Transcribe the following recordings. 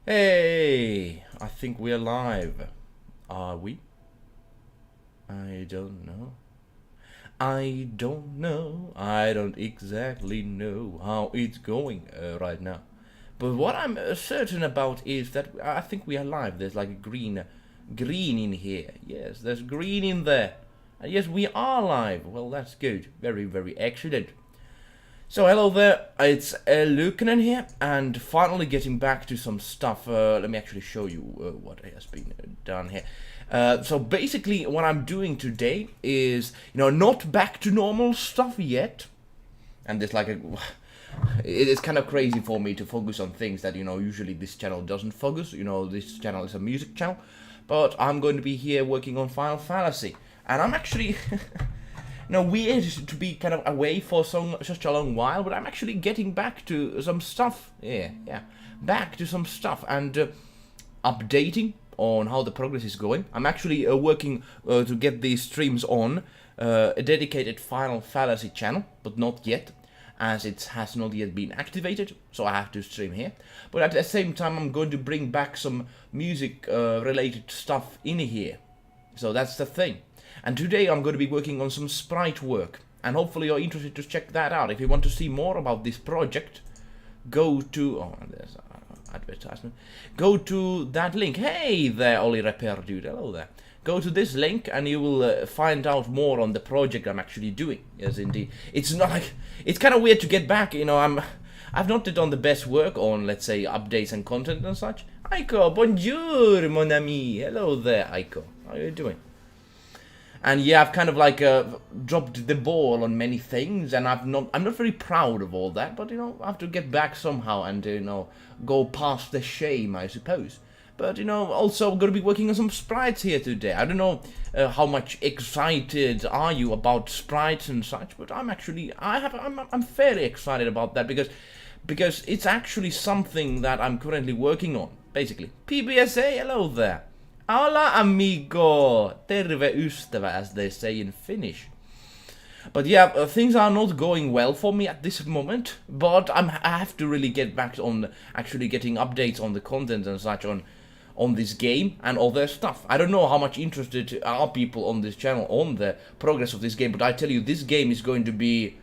Hey, I think we're live. Are we? I don't know. I don't know. I don't exactly know how it's going right now. But what I'm certain about is that I think we are live. There's like a green in here. Yes, there's green in there. And yes, we are live. Well, that's good. Very, very excellent. So hello there, it's eluukkanen here, and finally getting back to some stuff. Let me actually show you what has been done here. So basically what I'm doing today is, not back to normal stuff yet. And there's like it is kind of crazy for me to focus on things that, usually this channel doesn't focus. This channel is a music channel. But I'm going to be here working on Final Fallacy. And I'm actually... weird to be kind of away for such a long while, but I'm actually getting back to some stuff. Yeah, back to some stuff and updating on how the progress is going. I'm actually working to get these streams on a dedicated Final Fallacy channel, but not yet, as it has not yet been activated, so I have to stream here. But at the same time, I'm going to bring back some music related stuff in here. So that's the thing. And today I'm going to be working on some sprite work. And hopefully you're interested to check that out. If you want to see more about this project, go to... Oh, there's an advertisement. Go to that link. Hey there, Ollie Repair Dude. Hello there. Go to this link and you will find out more on the project I'm actually doing. Yes, indeed. It's not like... It's kind of weird to get back, I've not done the best work on, let's say, updates and content and such. Aiko, bonjour, mon ami. Hello there, Aiko. How are you doing? And yeah, I've kind of like dropped the ball on many things, and I'm not very proud of all that. But I have to get back somehow and go past the shame, I suppose. But also I'm gonna be working on some sprites here today. I don't know how much excited are you about sprites and such, but I'm fairly excited about that because it's actually something that I'm currently working on. Basically, PBSA, hello there. Hola amigo, terve ystävä, as they say in Finnish. But yeah, things are not going well for me at this moment, but I have to really get back on actually getting updates on the content and such on this game and all their stuff. I don't know how much interested are people on this channel on the progress of this game, but I tell you, this game is going to be...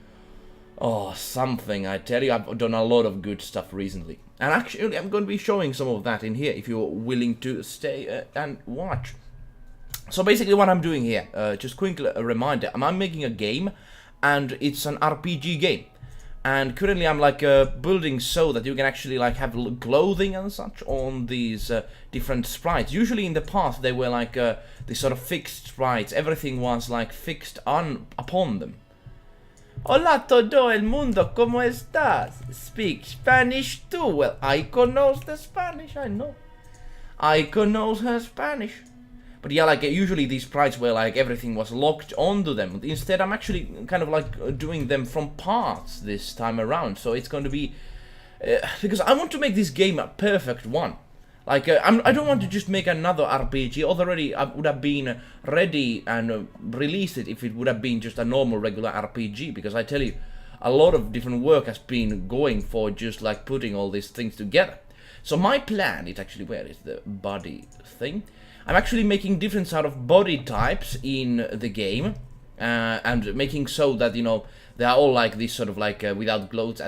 Oh, something, I tell you, I've done a lot of good stuff recently. And actually, I'm going to be showing some of that in here, if you're willing to stay and watch. So basically what I'm doing here, just quickly a reminder, I'm making a game, and it's an RPG game. And currently I'm like building so that you can actually like have clothing and such on these different sprites. Usually in the past they were like these sort of fixed sprites, everything was like fixed upon them. Hola todo el mundo, ¿cómo estás? Speak Spanish too. Well, Aiko knows the Spanish, I know. Aiko knows her Spanish. But yeah, like usually these sprites were like everything was locked onto them. Instead, I'm actually kind of like doing them from parts this time around. So it's going to be... because I want to make this game a perfect one. Like, I don't want to just make another RPG. Already, I would have been ready and released it if it would have been just a normal, regular RPG. Because I tell you, a lot of different work has been going for just like putting all these things together. So my plan is actually, where is the body thing? I'm actually making different sort of body types in the game. And making so that, they are all like this sort of like without clothes,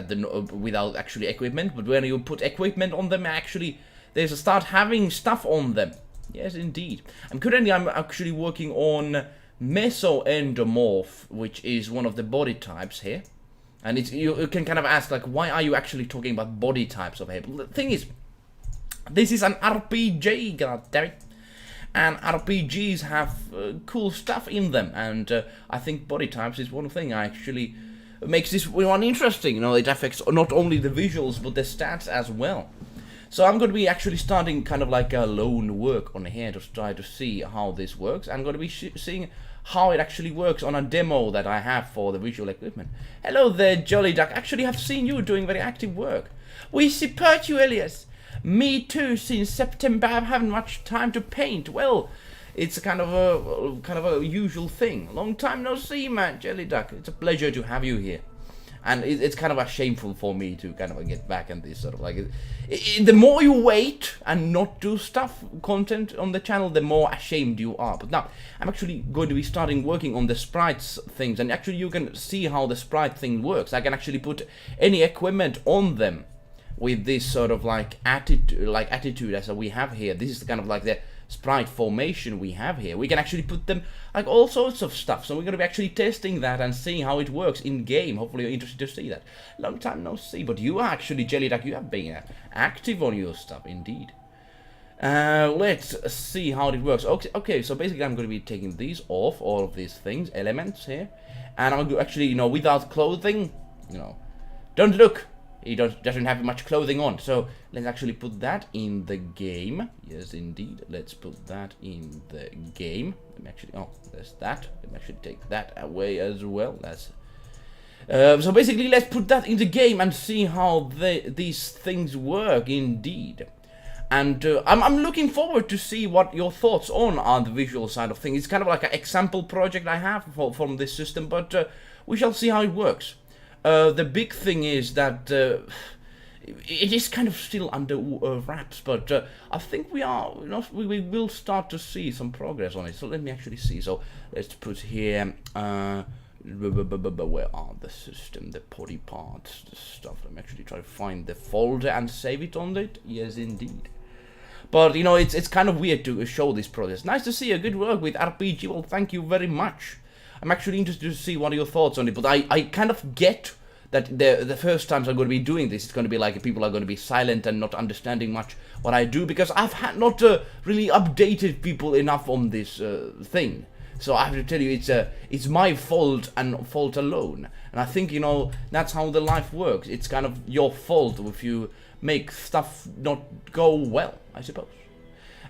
without actually equipment. But when you put equipment on them, actually... They start having stuff on them. Yes, indeed. And currently I'm actually working on mesoendomorph, which is one of the body types here. And it's you can kind of ask, like, why are you actually talking about body types of here? But the thing is, this is an RPG, goddammit. And RPGs have cool stuff in them. And I think body types is one thing I actually makes this one interesting. It affects not only the visuals, but the stats as well. So I'm going to be actually starting kind of like a lone work on here to try to see how this works. I'm going to be seeing how it actually works on a demo that I have for the visual equipment. Hello there, Jolly Duck. Actually, I've seen you doing very active work. We support you, Elias. Me too. Since September, I haven't much time to paint. Well, it's kind of a usual thing. Long time no see, man, Jelly Duck. It's a pleasure to have you here. And it's kind of a shameful for me to kind of get back in this sort of like... the more you wait and not do content on the channel, the more ashamed you are. But now, I'm actually going to be starting working on the sprites things. And actually you can see how the sprite thing works. I can actually put any equipment on them with this sort of like attitude as we have here. This is kind of like the sprite formation we have here. We can actually put them like all sorts of stuff. So we're going to be actually testing that and seeing how it works in game. Hopefully you're interested to see that. Long time no see, but you are actually Jellyduck. You have been active on your stuff indeed. Let's see how it works. Okay, so basically I'm going to be taking these off, all of these things, elements here, and I'm going to actually, you know, without clothing, you know, don't look. He doesn't have much clothing on, so let's actually put that in the game. Yes, indeed. Let's put that in the game. Let me actually, oh, there's that. Let me actually take that away as well. That's so basically, let's put that in the game and see how these things work indeed. And I'm looking forward to see what your thoughts on the visual side of things. It's kind of like an example project I have from this system, but we shall see how it works. The big thing is that it is kind of still under wraps, but I think we will start to see some progress on it. So let me actually see. So let's put here, where are the system, the body parts, the stuff. Let me actually try to find the folder and save it on it. Yes, indeed. But you know, it's kind of weird to show this process. Nice to see you. Good work with RPG. Well, thank you very much. I'm actually interested to see what are your thoughts on it, but I kind of get that the first times I'm going to be doing this, it's going to be like people are going to be silent and not understanding much what I do, because I've had not really updated people enough on this thing. So I have to tell you, it's my fault and fault alone. And I think, you know, that's how the life works. It's kind of your fault if you make stuff not go well, I suppose.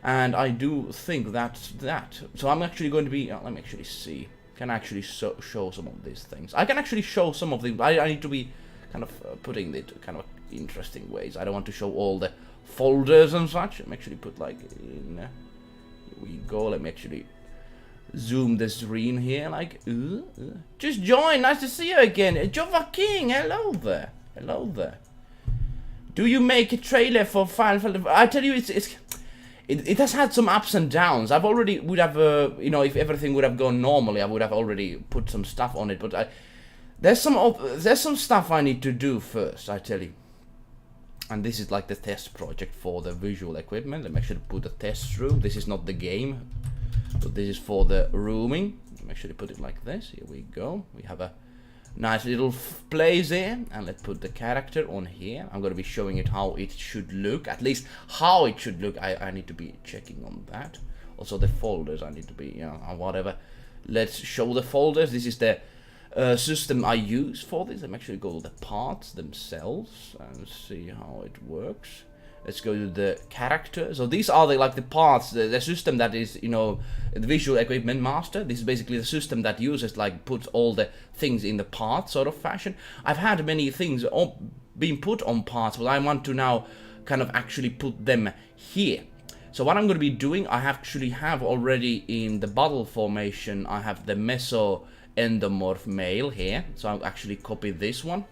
And I do think that's that. So I'm actually going to be, let me actually see. Can I actually show some of these things? I can actually show some of them. I need to be kind of putting it kind of interesting ways. I don't want to show all the folders and such. Let me actually put like in. Here we go. Let me actually zoom the screen here. Like, just join. Nice to see you again, Java King. Hello there. Hello there. Do you make a trailer for Final Fantasy? I tell you, it has had some ups and downs. I've already would have, you know, if everything would have gone normally, I would have already put some stuff on it. But there's some stuff I need to do first, I tell you. And this is like the test project for the visual equipment. Let me actually put a test room. This is not the game, but this is for the rooming. Let me actually put it like this. Here we go. We have a nice little place here, and let's put the character on here. I'm going to be showing it how it should look, at least how it should look. I need to be checking on that. Also the folders, I need to be, you know, whatever. Let's show the folders. This is the system I use for this. I'm actually go to the parts themselves and see how it works. Let's go to the character. So these are the parts, the system that is, you know, the visual equipment master. This is basically the system that uses like puts all the things in the part sort of fashion. I've had many things being put on parts, but I want to now kind of actually put them here. So what I'm going to be doing, I actually have already in the bottle formation, I have the meso endomorph male here. So I'll actually copy this one.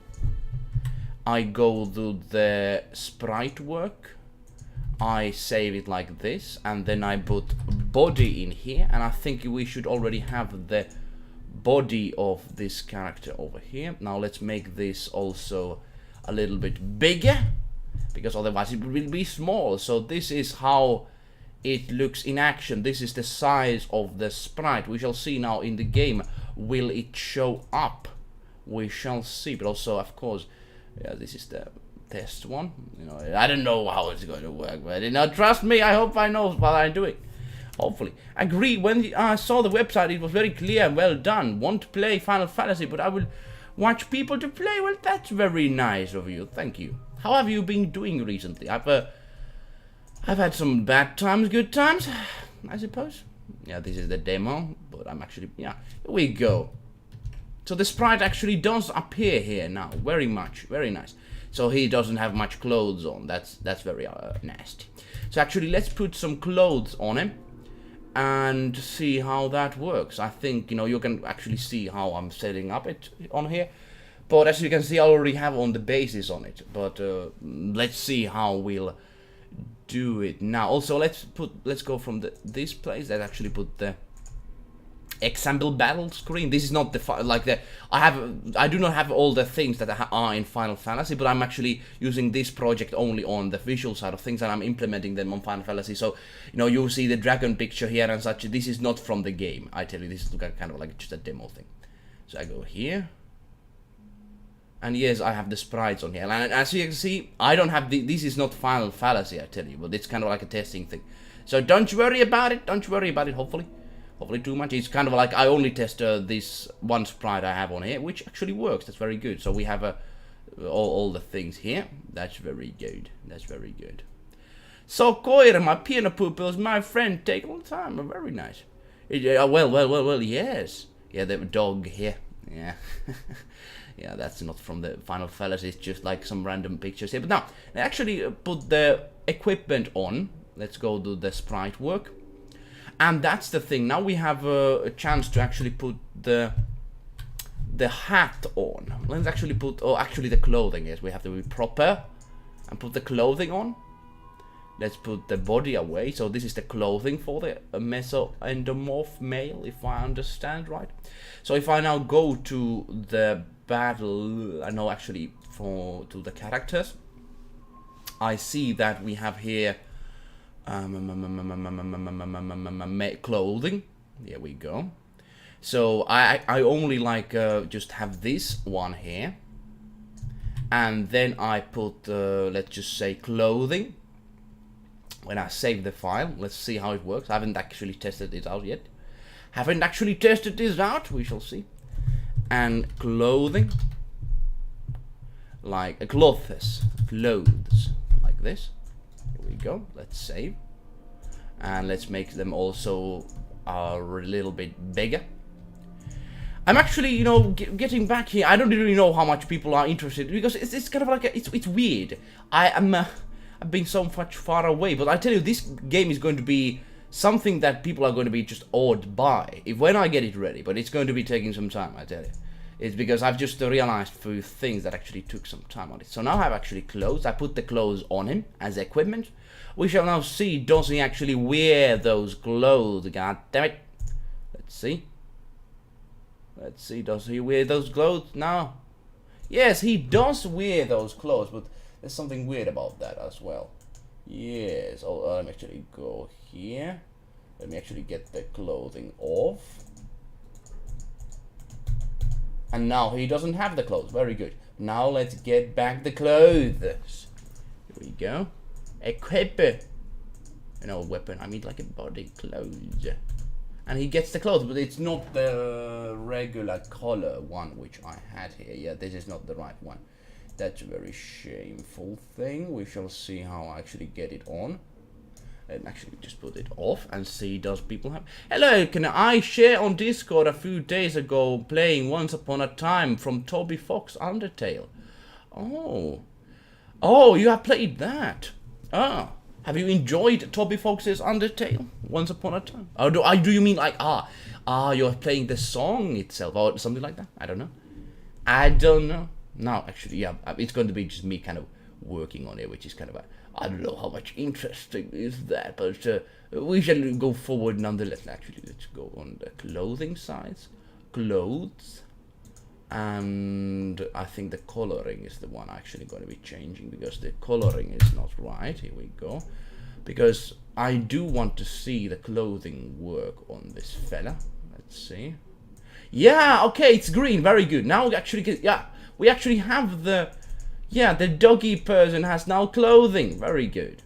I go to the sprite work, I save it like this, and then I put body in here, and I think we should already have the body of this character over here. Now let's make this also a little bit bigger, because otherwise it will be small. So this is how it looks in action. This is the size of the sprite. We shall see now in the game, will it show up? We shall see, but also of course, yeah, this is the test one. You know, I don't know how it's going to work, but you know, trust me, I hope I know what I'm doing. Hopefully. Agree, when I saw the website, it was very clear and well done. Want to play Final Fantasy, but I will watch people to play. Well, that's very nice of you. Thank you. How have you been doing recently? I've had some bad times, good times, I suppose. Yeah, this is the demo, but I'm actually, yeah, here we go. So the sprite actually does appear here now, very much, very nice. So he doesn't have much clothes on, that's very nasty. So actually let's put some clothes on him and see how that works. I think, you know, you can actually see how I'm setting up it on here. But as you can see, I already have on the basis on it. But let's see how we'll do it now. Also, let's go from this place. Let's actually put the example battle screen. This is not the I do not have all the things that are in Final Fallacy, but I'm actually using this project only on the visual side of things, and I'm implementing them on Final Fallacy. So you see the dragon picture here and such. This is not from the game. I tell you, this is kind of like just a demo thing. So I go here, and yes, I have the sprites on here, and as you can see, I don't have this is not Final Fallacy, I tell you, but it's kind of like a testing thing. So don't worry about it. Don't worry about it. Hopefully too much. It's kind of like I only test this one sprite I have on here, which actually works. That's very good. So we have all the things here. That's very good. That's very good. So Koira, my piano pupils, my friend, take all the time. Very nice. Well, yes. Yeah, the dog here. Yeah. Yeah, that's not from the Final Fallacy. It's just like some random pictures here. But now, I actually put the equipment on. Let's go do the sprite work. And that's the thing. Now we have a chance to actually put the hat on. Let's actually put, actually the clothing. Yes, we have to be proper and put the clothing on. Let's put the body away. So this is the clothing for the meso-endomorph male, if I understand right. So if I now go to the battle, actually to the characters, I see that we have here clothing. There we go. So I only just have this one here, and then I put let's just say clothing. When I save the file, let's see how it works. I haven't actually tested it out yet. We shall see. And clothing, like clothes, like this. Here we go. Let's save, and let's make them also a little bit bigger. I'm actually, getting back here. I don't really know how much people are interested, because it's kind of like it's weird. I've been so much far away, but I tell you, this game is going to be something that people are going to be just awed by when I get it ready. But it's going to be taking some time, I tell you. It's because I've just realized a few things that actually took some time on it. So now I have actually clothes. I put the clothes on him as equipment. We shall now see, does he actually wear those clothes? God damn it. Let's see. Let's see, does he wear those clothes now? Yes, he does wear those clothes, but there's something weird about that as well. Yes, let me actually go here. Let me actually get the clothing off. And now he doesn't have the clothes. Very good. Now let's get back the clothes. Here we go. Equip. No weapon. I mean like a body clothes. And he gets the clothes, but it's not the regular color one which I had here. Yeah, this is not the right one. That's a very shameful thing. We shall see how I actually get it on. And actually just put it off and see, does people have... Hello, can I share on Discord a few days ago playing Once Upon a Time from Toby Fox Undertale? Oh, you have played that. Have you enjoyed Toby Fox's Undertale Once Upon a Time? Do you mean like, you're playing the song itself or something like that? I don't know. No, actually, yeah, it's going to be just me kind of working on it, which is kind of I don't know how much interesting is that, but we shall go forward nonetheless. Actually, let's go on the clothing sides. Clothes. And I think the coloring is the one actually going to be changing, because the coloring is not right. Here we go. Because I do want to see the clothing work on this fella. Let's see. Yeah, okay, it's green. Very good. Now we actually get, we actually have the doggy person has now clothing. Very good.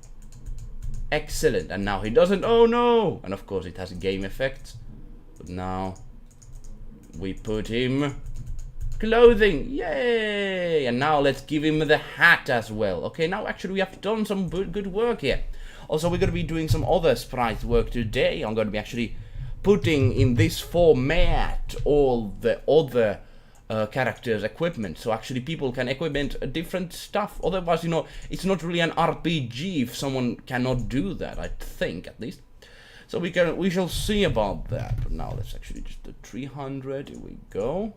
Excellent. And now he doesn't. Oh no. And of course it has game effects. But now we put him clothing. Yay. And now let's give him the hat as well. Okay, now actually we have done some good work here. Also, we're going to be doing some other sprite work today. I'm going to be actually putting in this format all the other characters' equipment, so actually people can equipment different stuff. Otherwise, it's not really an RPG if someone cannot do that, I think, at least. So we shall see about that. But now let's actually just do 300. Here we go.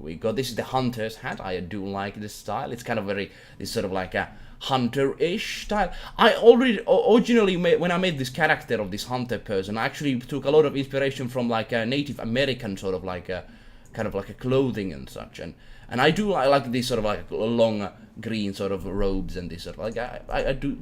we go. This is the hunter's hat. I do like this style. It's kind of it's sort of like a hunter-ish style. I already originally when I made this character of this hunter person, I actually took a lot of inspiration from like a Native American sort of like a kind of like a clothing and such, and I do like this sort of like long green sort of robes and this sort of like I do.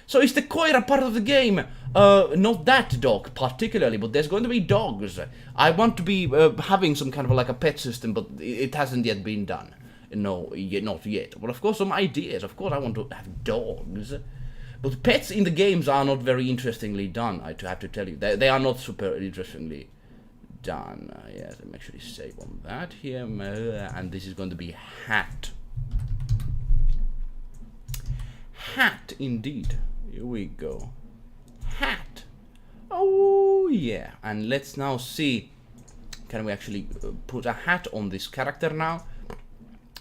So is the Koira part of the game? Not that dog particularly, but there's going to be dogs. I want to be having some kind of like a pet system, but it hasn't yet been done. No, not yet. But of course, some ideas. Of course, I want to have dogs. But pets in the games are not very interestingly done, I have to tell you. They are not super interestingly done. Yes, let me actually save on that here. And this is going to be hat. Hat, indeed. Here we go. Hat. Oh, yeah. And let's now see. Can we actually put a hat on this character now?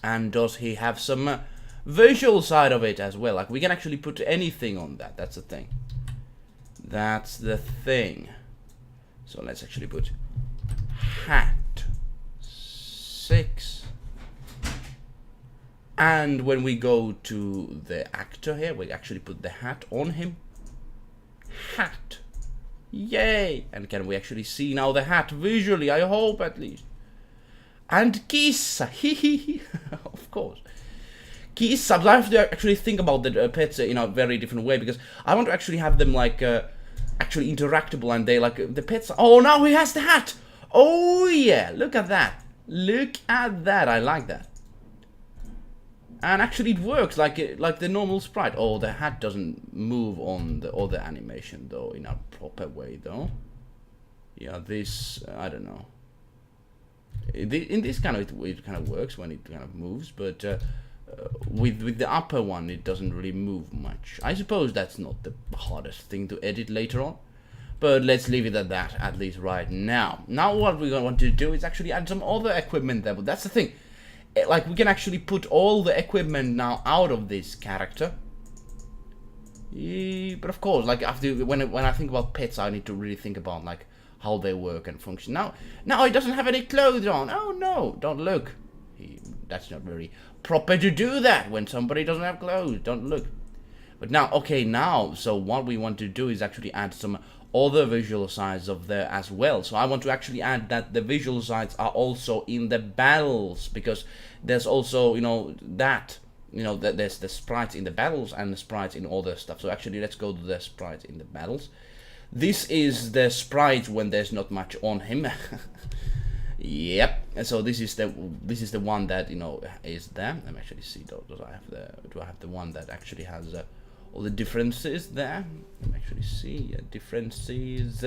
And does he have some visual side of it as well? Like, we can actually put anything on that. That's the thing. That's the thing. So let's actually put hat 6. And when we go to the actor here, we actually put the hat on him. Hat. Yay! And can we actually see now the hat visually? I hope at least. And Kissa, of course. Kissa, but I have to actually think about the pets in a very different way, because I want to actually have them like actually interactable, and they like the pets. Oh, now he has the hat. Oh yeah, look at that. Look at that. I like that. And actually, it works like the normal sprite. Oh, the hat doesn't move on the other animation though in a proper way though. Yeah, this I don't know. In this kind of it kind of works when it kind of moves, but with the upper one it doesn't really move much. I suppose that's not the hardest thing to edit later on, but let's leave it at that at least right now. Now what we're going to want to do is actually add some other equipment there, but that's the thing. Like, we can actually put all the equipment now out of this character. Yeah, but of course, like after when I think about pets, I need to really think about like how they work and function. Now he doesn't have any clothes on. Oh no, don't look. That's not very proper to do that when somebody doesn't have clothes. Don't look. But now, okay, now, so what we want to do is actually add some other visual sides of there as well. So I want to actually add that the visual sides are also in the battles, because there's also, that there's the sprites in the battles and the sprites in all the stuff. So actually, let's go to the sprites in the battles. This is the sprite when there's not much on him. Yep. And so this is the one that is there. Let me actually see. Do I have the one that actually has all the differences there? Let me actually see differences.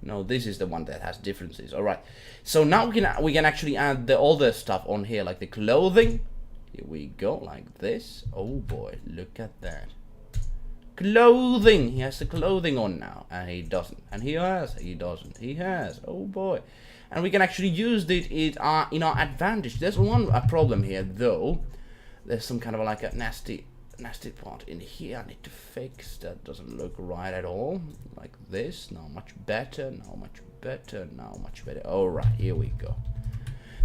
No, this is the one that has differences. All right. So now we can actually add the other stuff on here, like the clothing. Here we go, like this. Oh boy, look at that. Clothing. He has the clothing on now, and he doesn't. And he doesn't. He has. Oh boy. And we can actually use it in our advantage. There's a problem here though. There's some kind of like a nasty part in here I need to fix. That doesn't look right at all. Like this. Now much better. Now much better. Now much better. All right, here we go.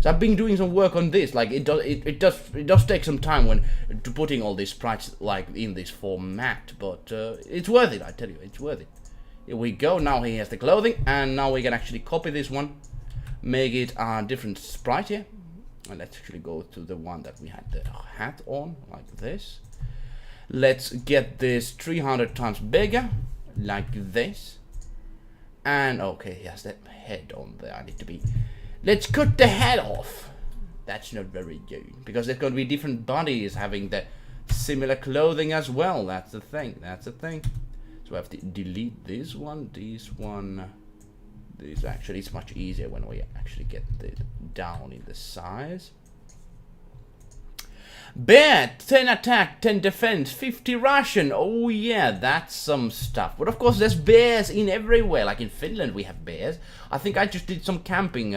So I've been doing some work on this. Like it does take some time when putting all these sprites like in this format, but it's worth it. I tell you, it's worth it. Here we go. Now he has the clothing, and now we can actually copy this one, make it a different sprite here, and let's actually go to the one that we had the hat on, like this. Let's get this 300 times bigger, like this. And okay, he has that head on there. I need to be. Let's cut the head off. That's not very good, because there's going to be different bodies having the similar clothing as well. That's the thing. That's the thing. So I have to delete this one. This one. This actually it's much easier when we actually get it down in the size. Bear, 10 attack, 10 defense, 50 Russian. Oh yeah, that's some stuff. But of course there's bears in everywhere. Like in Finland we have bears. I think I just did some camping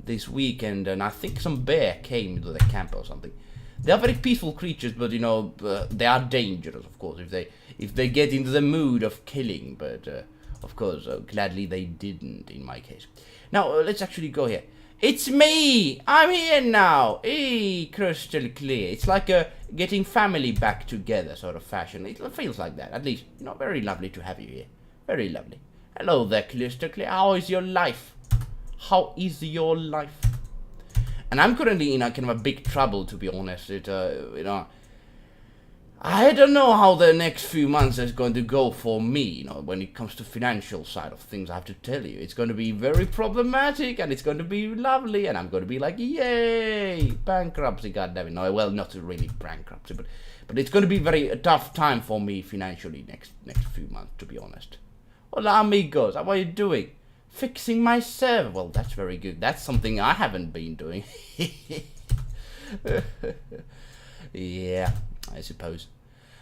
this weekend, and I think some bear came to the camp or something. They are very peaceful creatures, but they are dangerous, of course, if they get into the mood of killing. But of course, gladly they didn't in my case. Now let's actually go here. It's me! I'm here now! Crystal clear. It's like a getting family back together sort of fashion. It feels like that, at least. You know, very lovely to have you here. Very lovely. Hello there, Crystal clear. How is your life? How is your life? And I'm currently in a kind of a big trouble, to be honest. You know, I don't know how the next few months is going to go for me, you know, when it comes to financial side of things. I have to tell you, it's going to be very problematic, and it's going to be lovely, and I'm going to be like, yay, bankruptcy, goddammit. No, well, not really bankruptcy, but it's going to be a tough time for me financially next few months, to be honest. Hola, amigos, how are you doing? Fixing my server. Well, that's very good. That's something I haven't been doing. Yeah, I suppose.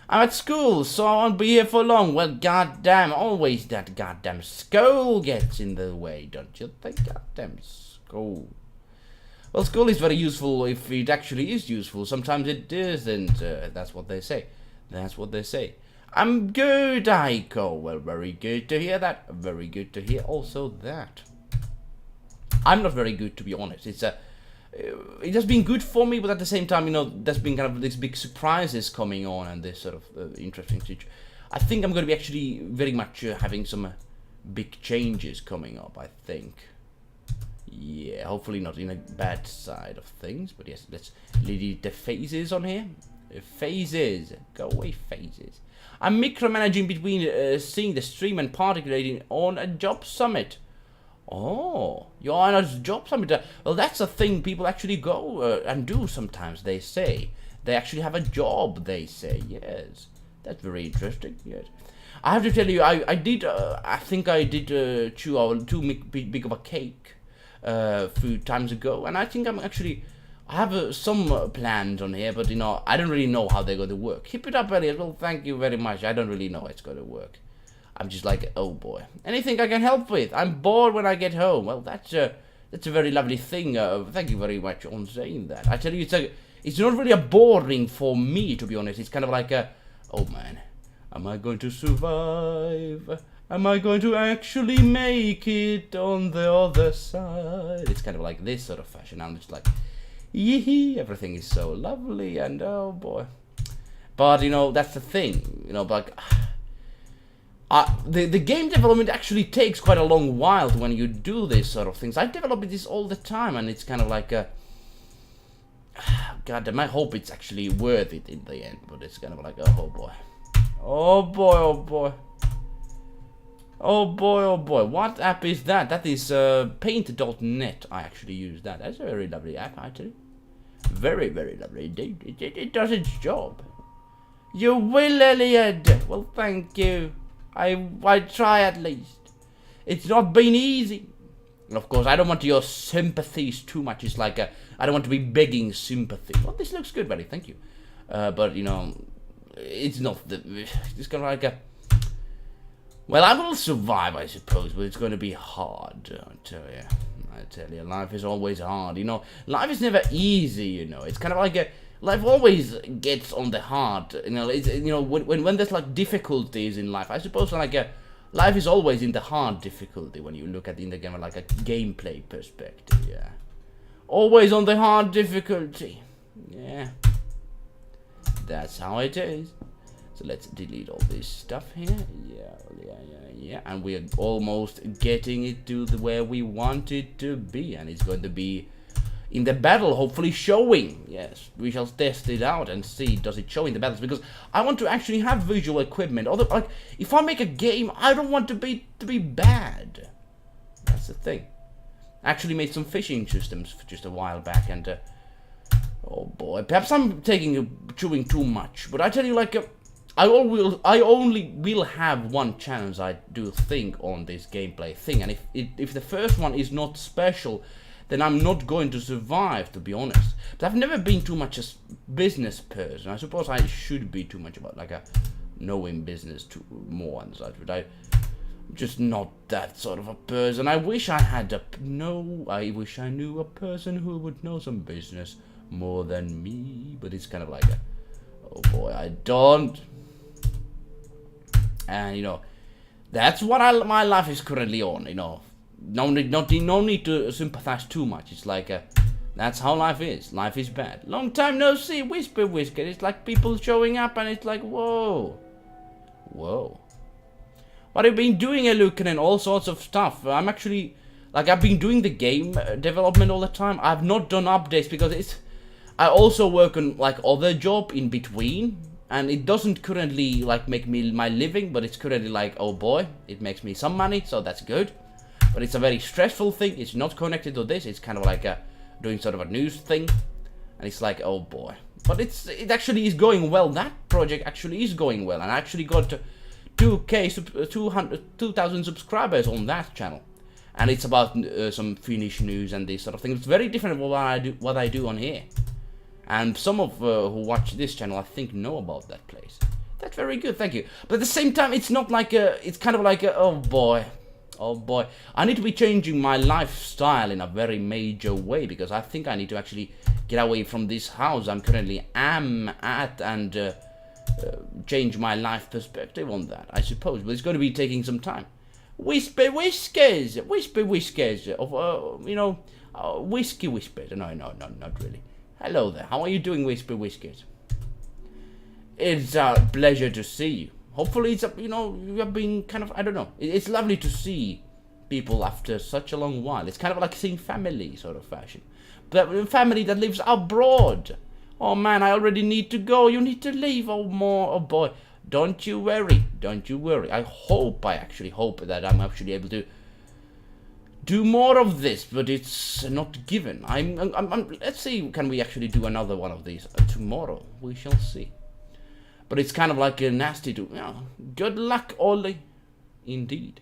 I'm at school, so I won't be here for long. Well, goddamn, always that goddamn school gets in the way, don't you think? Goddamn school. Well, school is very useful if it actually is useful. Sometimes it isn't. That's what they say. That's what they say. I'm good, Aiko. Well, very good to hear that. Very good to hear also that. I'm not very good, to be honest. It has been good for me, but at the same time, you know, there's been kind of these big surprises coming on and this sort of interesting situation. I think I'm going to be actually very much having some big changes coming up, I think. Yeah, hopefully not in a bad side of things, but yes, let's delete the phases on here. Phases. Go away, phases. I'm micromanaging between seeing the stream and participating on a job summit. Oh, you're on a job summit. Well, that's a thing people actually go and do sometimes, they say. They actually have a job, they say. Yes, that's very interesting, yes. I have to tell you, I think I did chew too big of a cake a few times ago. And I think I have some plans on here, but, you know, I don't really know how they're going to work. Keep it up, Elliot. Well, thank you very much. I don't really know how it's going to work. I'm just like, oh boy, anything I can help with. I'm bored when I get home. Well, that's a very lovely thing. Thank you very much on saying that. I tell you, it's not really a boring for me, to be honest. It's kind of like oh man, am I going to survive? Am I going to actually make it on the other side? It's kind of like this sort of fashion. I'm just like, yee, everything is so lovely, and oh boy. But, you know, that's the thing, you know, like, the game development actually takes quite a long while when you do this sort of things. I develop this all the time, and it's kind of like God damn, I hope it's actually worth it in the end, but it's kind of like, oh boy. Oh boy, oh boy. Oh boy, oh boy. What app is that? That is paint.net. I actually use that. That's a very lovely app, actually. Very, very lovely indeed. It does its job. You will, Elliot. Well, thank you. I try at least. It's not been easy. And of course, I don't want your sympathies too much. It's like I don't want to be begging sympathy. Well, this looks good, buddy. Thank you. But, you know, it's not it's kind of like well, I will survive, I suppose, but it's going to be hard. I tell you, life is always hard. You know, life is never easy. You know, it's kind of like life always gets on the hard. You know, it's, you know, when there's like difficulties in life, I suppose like life is always in the hard difficulty when you look at it in the game like a gameplay perspective. Yeah, always on the hard difficulty. Yeah, that's how it is. So let's delete all this stuff here. Yeah. And we're almost getting it to where we want it to be. And it's going to be in the battle, hopefully showing. Yes, we shall test it out and see does it show in the battles. Because I want to actually have visual equipment. Although, like, if I make a game, I don't want to be bad. That's the thing. I actually made some fishing systems just a while back. And, oh boy, perhaps I'm chewing too much. But I tell you, like... I only will have one challenge, I do think, on this gameplay thing, and if the first one is not special, then I'm not going to survive, to be honest. But I've never been too much a business person. I suppose I should be too much about like knowing business more and such, but I'm just not that sort of a person. I wish I wish I knew a person who would know some business more than me, but it's kind of like oh boy, I don't. And, you know, that's what my life is currently on, you know. no need to sympathize too much. It's like that's how life is. Life is bad. Long time no see. Whisper Whisker. It's like people showing up, and it's like whoa. What have you been doing, eluukkanen, and all sorts of stuff? I'm actually, like, I've been doing the game development all the time. I've not done updates because I also work on, like, other job in between. And it doesn't currently, like, make me my living, but it's currently like, oh boy, it makes me some money, so that's good. But it's a very stressful thing. It's not connected to this. It's kind of like doing sort of a news thing. And it's like, oh boy. But it actually is going well. That project actually is going well. And I actually got 2,000 subscribers on that channel. And it's about some Finnish news and this sort of thing. It's very different from what I do on here. And some of who watch this channel, I think, know about that place. That's very good, thank you. But at the same time, it's not like it's kind of like oh boy. I need to be changing my lifestyle in a very major way, because I think I need to actually get away from this house I'm currently at and change my life perspective on that, I suppose. But it's going to be taking some time. Whisper Whiskers of, Whiskey Whispers. No, not really. Hello there, how are you doing, Whisper Whiskers? It's a pleasure to see you. Hopefully it's, you have been kind of, I don't know. It's lovely to see people after such a long while. It's kind of like seeing family sort of fashion. But family that lives abroad. Oh man, I already need to go. You need to leave. Oh boy. Don't you worry. I actually hope that I'm actually able to do more of this, but it's not given. Let's see, can we actually do another one of these tomorrow? We shall see. But it's kind of like a nasty to, good luck, Ollie. Indeed.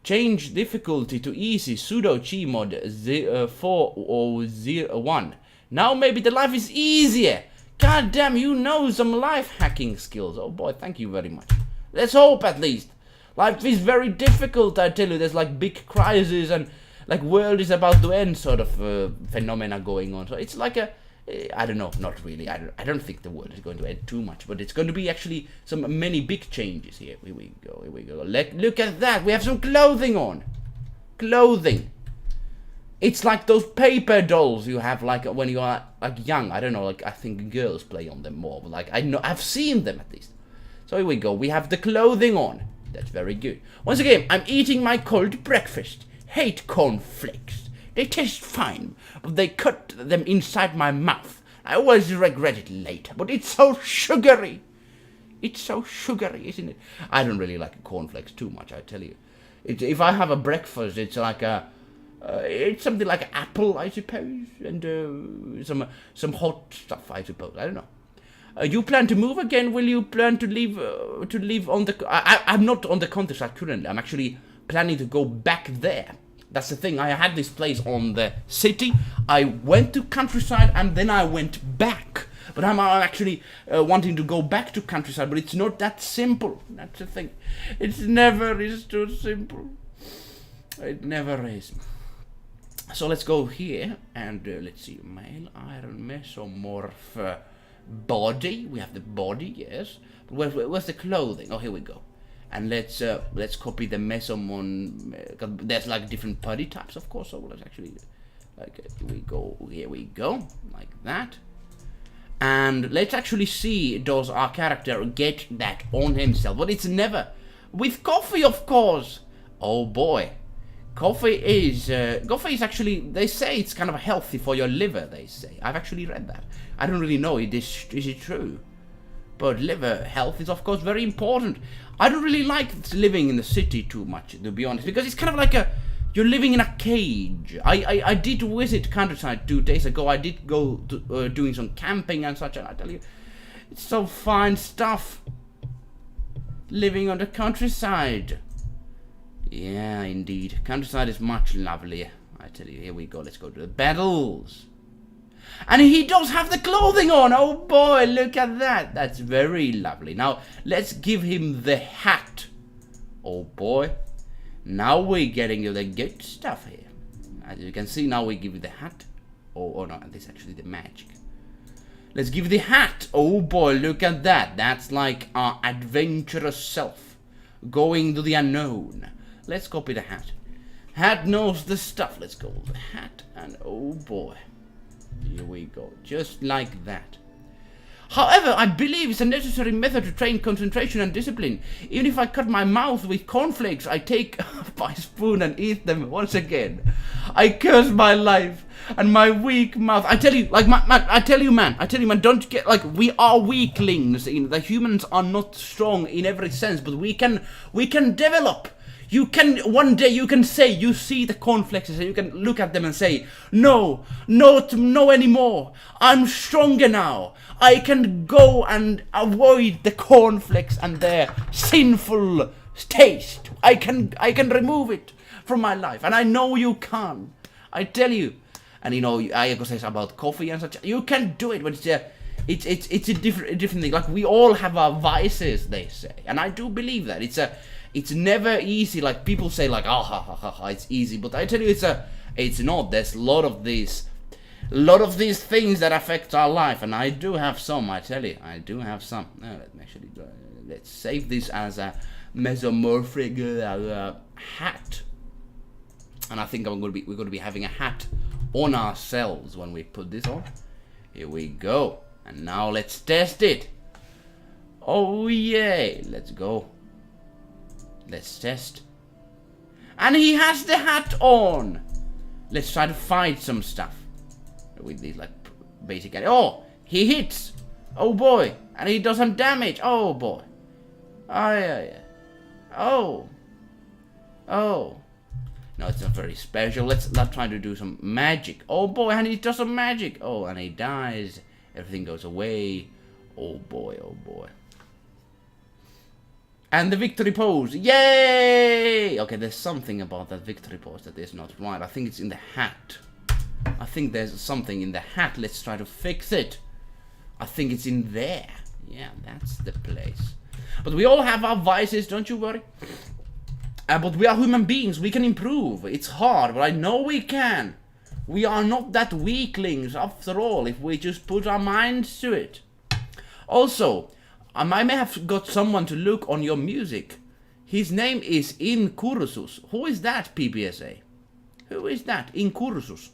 Change difficulty to easy, sudo gmod 4001. Now maybe the life is easier. God damn, you know some life hacking skills. Oh boy, thank you very much. Let's hope at least. Life is very difficult, I tell you. There's like big crisis and like world is about to end sort of phenomena going on. So it's like I don't know, not really. I don't think the world is going to end too much, but it's going to be actually many big changes here. Here we go. Look at that. We have some clothing on. Clothing. It's like those paper dolls you have like when you are like young. I don't know, like I think girls play on them more. But like I've seen them at least. So here we go. We have the clothing on. That's very good. Once again, I'm eating my cold breakfast. Hate cornflakes. They taste fine, but they cut them inside my mouth. I always regret it later, but it's so sugary. It's so sugary, isn't it? I don't really like cornflakes too much, I tell you. If I have a breakfast, it's like it's something like apple, I suppose, and some hot stuff, I suppose. I don't know. You plan to move again? Will you plan to leave on the... I'm not on the countryside currently. I'm actually planning to go back there. That's the thing. I had this place on the city. I went to countryside and then I went back. But I'm actually wanting to go back to countryside, but it's not that simple. That's the thing. It never is too simple. It never is. So let's go here and let's see. Male iron mesomorph body. We have the body, yes. But where's the clothing? Oh, here we go. And let's copy the mesomon. There's like different body types, of course. So let's actually like here we go, like that. And let's actually see, does our character get that on himself? But it's never with coffee, of course. Oh boy, coffee is actually, they say it's kind of healthy for your liver. They say. I've actually read that. I don't really know. Is it true? But liver health is of course very important. I don't really like living in the city too much, to be honest, because it's kind of like you're living in a cage. I did visit countryside 2 days ago. I did go to, doing some camping and such, and I tell you, it's so fine stuff. Living on the countryside. Yeah, indeed. Countryside is much lovelier. I tell you, here we go. Let's go to the battles. And he does have the clothing on. Oh boy, look at that. That's very lovely. Now, let's give him the hat. Oh boy. Now we're getting you the good stuff here. As you can see, now we give you the hat. Oh no, this is actually the magic. Let's give the hat. Oh boy, look at that. That's like our adventurous self. Going to the unknown. Let's copy the hat. Hat knows the stuff. Let's go. The hat, and oh boy. Here we go. Just like that. However, I believe it's a necessary method to train concentration and discipline. Even if I cut my mouth with cornflakes, I take my spoon and eat them once again. I curse my life and my weak mouth. I tell you, like, I tell you, man, don't get, like, we are weaklings. The humans are not strong in every sense, but we can develop. You can, one day you can say, you see the cornflakes and you can look at them and say, no anymore. I'm stronger now. I can go and avoid the cornflakes and their sinful taste. I can remove it from my life. And I know you can. I tell you. And you know, Ayako says about coffee and such. You can do it, but it's a different thing. Like, we all have our vices, they say. And I do believe that. It's never easy. Like, people say, like, it's easy, but I tell you, it's not. There's a lot of these things that affect our life, and I do have some. I tell you, I do have some. Let's save this as a mesomorphic hat, and I think we're going to be having a hat on ourselves when we put this on. Here we go, and now let's test it. Oh yay! Let's go. Let's test. And he has the hat on. Let's try to fight some stuff with these, like, basic. Oh, he hits. Oh boy, and he does some damage. Oh boy. Oh yeah. Oh. No, it's not very special. Let's not try to do some magic. Oh boy, and he does some magic. Oh, and he dies. Everything goes away. Oh boy, oh boy. And the victory pose. Yay! Okay, there's something about that victory pose that is not right. I think it's in the hat. I think there's something in the hat. Let's try to fix it. I think it's in there. Yeah, that's the place. But we all have our vices, don't you worry. But we are human beings. We can improve. It's hard, but I know we can. We are not that weaklings, after all, if we just put our minds to it. Also, I may have got someone to look on your music. His name is Incursus. Who is that, PPSA? Who is that? Incursus.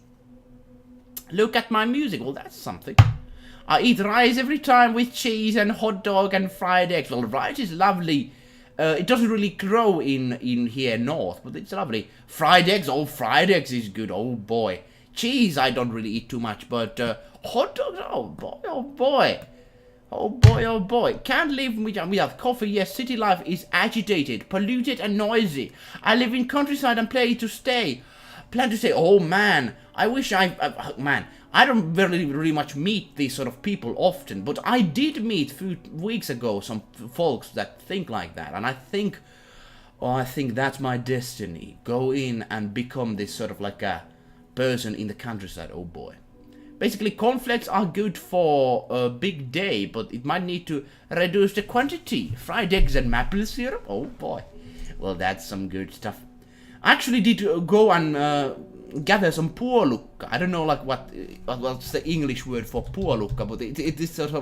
Look at my music. Well, that's something. I eat rice every time with cheese and hot dog and fried eggs. Well, rice is lovely. It doesn't really grow in here north, but it's lovely. Fried eggs. Oh, fried eggs is good. Oh, boy. Cheese, I don't really eat too much, but hot dogs, oh, boy, oh, boy. Oh boy, oh boy. Can't live without coffee. Yes, city life is agitated, polluted and noisy. I live in countryside and plan to stay. Oh man, I wish man, I don't really much meet these sort of people often, but I did meet a few weeks ago some folks that think like that, and I think that's my destiny. Go in and become this sort of like a person in the countryside. Oh boy. Basically, cornflakes are good for a big day, but it might need to reduce the quantity. Fried eggs and maple syrup? Oh boy. Well, that's some good stuff. I actually did go and gather some puolukka. I don't know, like, what's the English word for puolukka, but it is sort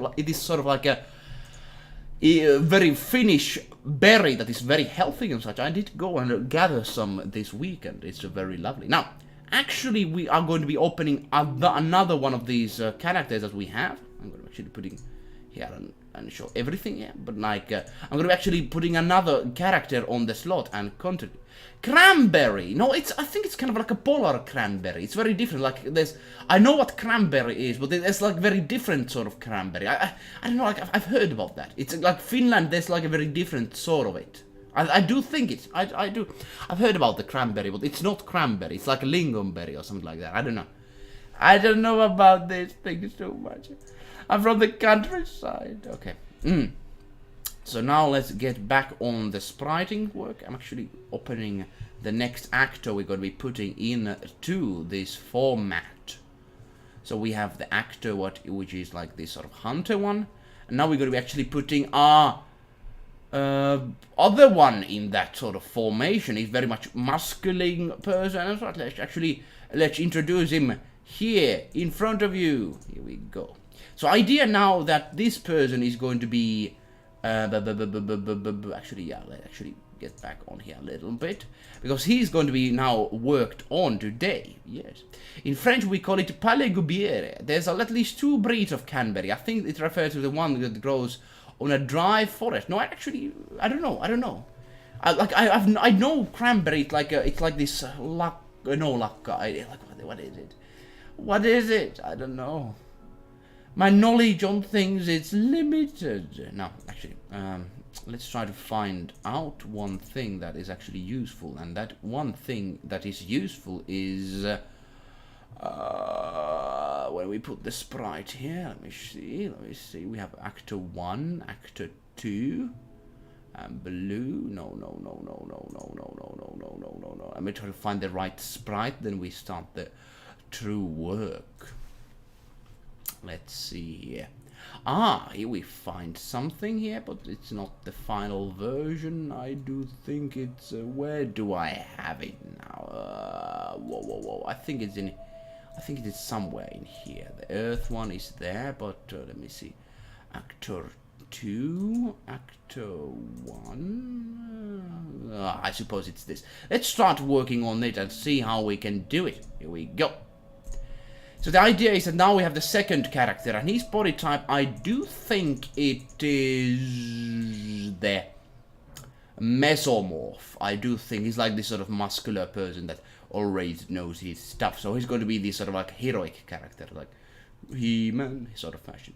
of like a very Finnish berry that is very healthy and such. I did go and gather some this weekend. It's very lovely. Now, actually, we are going to be opening another one of these characters that we have. I'm going to actually putting here and show everything here. But like, I'm going to be actually putting another character on the slot and content. Cranberry. No, I think it's kind of like a polar cranberry. It's very different. Like, I know what cranberry is, but there's like very different sort of cranberry. I don't know. Like, I've heard about that. It's like Finland. There's like a very different sort of it. I do think it's, I do. I've heard about the cranberry, but it's not cranberry. It's like a lingonberry or something like that. I don't know. I don't know about these things too much. I'm from the countryside. Okay. So now let's get back on the spriting work. I'm actually opening the next actor we're going to be putting into this format. So we have the actor which is like this sort of hunter one. And now we're going to be actually putting our other one in that sort of formation. He's very much masculine person. So let's introduce him here in front of you. Here we go. So idea now that this person is going to be actually get back on here a little bit, because he's going to be now worked on today. Yes, in French we call it palais gubiere. There's at least 2 breeds of Canberry. I think it refers to the one that grows on a dry forest. No, I don't know. I know cranberry. It's like this luck. No luck. What is it? What is it? I don't know. My knowledge on things is limited. No, actually, let's try to find out one thing that is actually useful, and that one thing that is useful is when we put the sprite here. Let me see. We have actor 1, actor 2, and blue. No. Let me try to find the right sprite. Then we start the true work. Let's see here. Here we find something here, but it's not the final version. I do think it's... where do I have it now? Whoa. I think it is somewhere in here. The Earth one is there, but let me see. Actor 2, Actor 1... I suppose it's this. Let's start working on it and see how we can do it. Here we go. So the idea is that now we have the second character, and his body type, I do think it is the mesomorph. I do think he's like this sort of muscular person that always knows his stuff. So he's going to be this sort of like heroic character, like He-Man sort of fashion.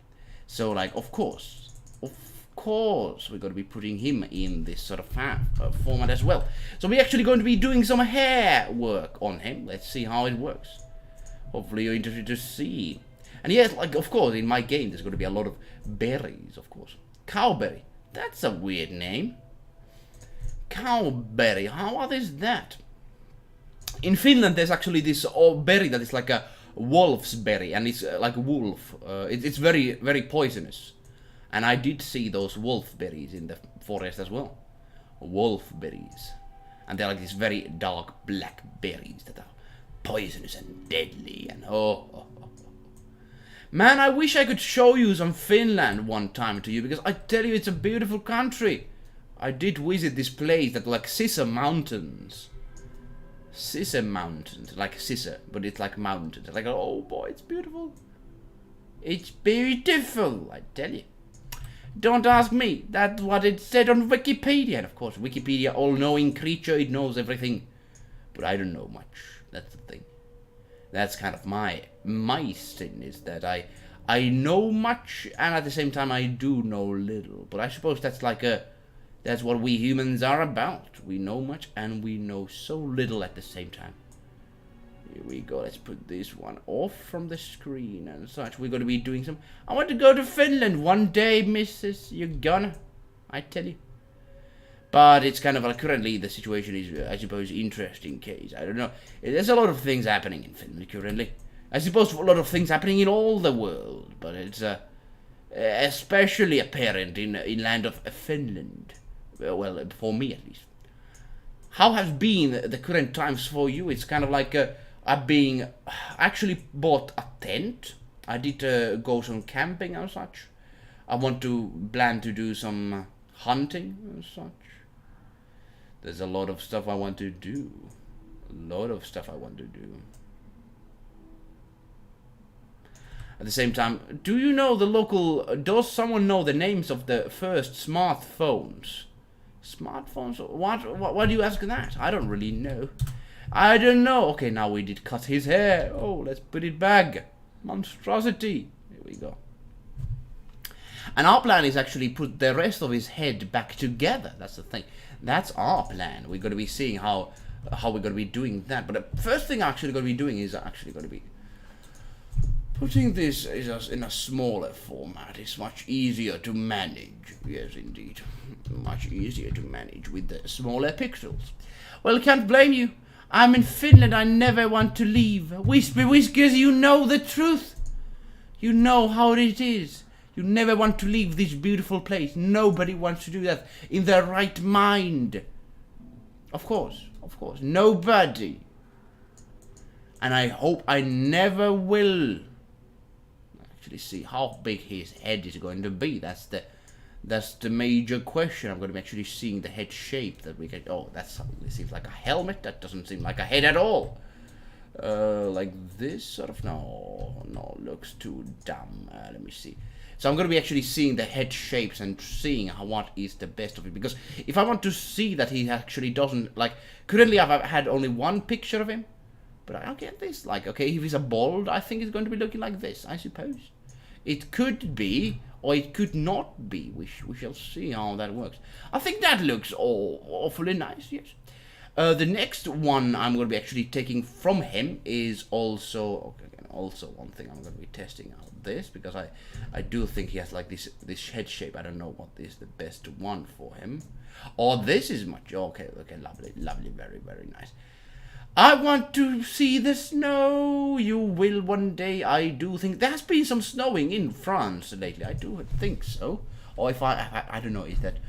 So like, of course, we're going to be putting him in this sort of format as well. So we're actually going to be doing some hair work on him. Let's see how it works. Hopefully you're interested to see. And yes, like, of course, in my game, there's going to be a lot of berries, of course. Cowberry. That's a weird name. Cowberry. How odd is that? In Finland, there's actually this berry that is like a wolf's berry, and it's like a wolf. It's very, very poisonous. And I did see those wolf berries in the forest as well. Wolf berries. And they're like these very dark black berries that are poisonous and deadly, and man, I wish I could show you some Finland one time to you, because I tell you, it's a beautiful country. I did visit this place that like Scissor Mountains, like scissor, but it's like mountains. Like, oh boy, it's beautiful. It's beautiful, I tell you. Don't ask me. That's what it said on Wikipedia, and of course, Wikipedia, all-knowing creature, it knows everything, but I don't know much. That's the thing. That's kind of my sin, is that I know much, and at the same time I do know little. But I suppose that's like that's what we humans are about. We know much and we know so little at the same time. Here we go. Let's put this one off from the screen and such. We're going to be doing some... I want to go to Finland one day, missus. You're gonna. I tell you. But it's kind of like currently the situation is, I suppose, interesting case. I don't know. There's a lot of things happening in Finland currently. I suppose a lot of things happening in all the world, but it's especially apparent in land of Finland. Well, for me at least. How has been the current times for you? It's kind of like I actually bought a tent. I did go some camping and such. I want to plan to do some hunting and such. There's a lot of stuff I want to do. At the same time, do you know the local... Does someone know the names of the first smartphones? Smartphones? Why do you ask that? I don't really know. I don't know. Okay, now we did cut his hair. Oh, let's put it back. Monstrosity. Here we go. And our plan is actually put the rest of his head back together. That's the thing. That's our plan. We're going to be seeing how we're going to be doing that. But the first thing I'm actually going to be doing is actually going to be putting this in a smaller format. It's much easier to manage. Yes, indeed. Much easier to manage with the smaller pixels. Well, can't blame you. I'm in Finland. I never want to leave. Whisper Whiskers, you know the truth. You know how it is. You never want to leave this beautiful place. Nobody wants to do that in their right mind. Of course. Nobody. And I hope I never will. Actually see how big his head is going to be. That's That's the major question. I'm going to be actually seeing the head shape that we get. Oh, that suddenly seems like a helmet. That doesn't seem like a head at all. Like this sort of. No, looks too dumb. Let me see. So I'm going to be actually seeing the head shapes and seeing what is the best of it. Because if I want to see that he actually doesn't, like, currently I've had only one picture of him. But I get this, like, okay, if he's a bald, I think he's going to be looking like this, I suppose. It could be, or it could not be. We shall see how that works. I think that looks awfully nice, yes. The next one I'm going to be actually taking from him is also, okay, also one thing I'm going to be testing out this, because I do think he has like this head shape. I don't know what is the best one for him. Or this is much, okay, lovely, very, very nice. I want to see the snow. You will one day. I do think there has been some snowing in France lately. I do think so. Or if I don't know, is that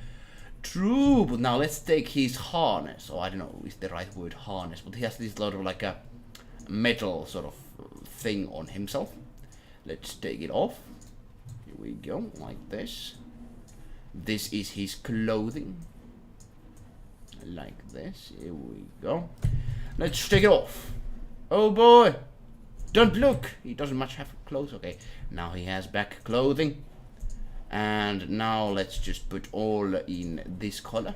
true? But now let's take his harness. Or I don't know, is the right word harness? But he has this lot of like a metal sort of thing on himself. Let's take it off. Here we go, like this. This is his clothing. Like this. Here we go. Let's take it off. Oh boy. Don't look. He doesn't much have clothes. Okay. Now he has back clothing. And now let's just put all in this color.